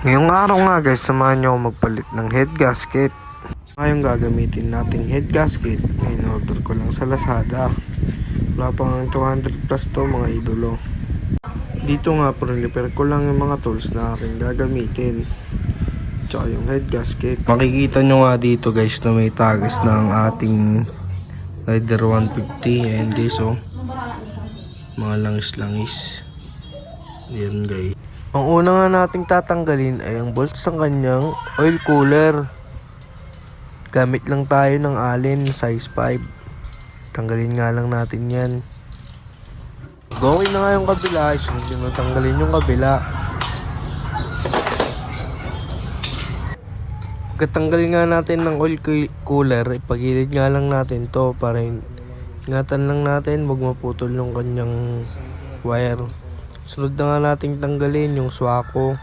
Ngayong araw nga guys, samahan nyo ako magpalit ng head gasket. Ngayong gagamitin nating head gasket, in-order ko lang sa Lazada. Wala pang 200 plus to mga idolo. Dito nga prepare ko lang yung mga tools na aking gagamitin. Tsaka yung head gasket. Makikita nyo nga dito guys na may tagas ng ating Rider 150. Ayan guys oh. Mga langis-langis. Ayan guys. Ang una nga nating tatanggalin ay ang bolts ng kanyang oil cooler. Gamit lang tayo ng Allen size 5. Tanggalin nga lang natin yan. Gawin na nga yung kabila, sunod na tanggalin yung kabila. Pagkatanggal nga natin ng oil cooler, ipagilid nga lang natin to para ingatan lang natin huwag maputol yung kanyang wire. Sunod na nga nating tanggalin yung swako.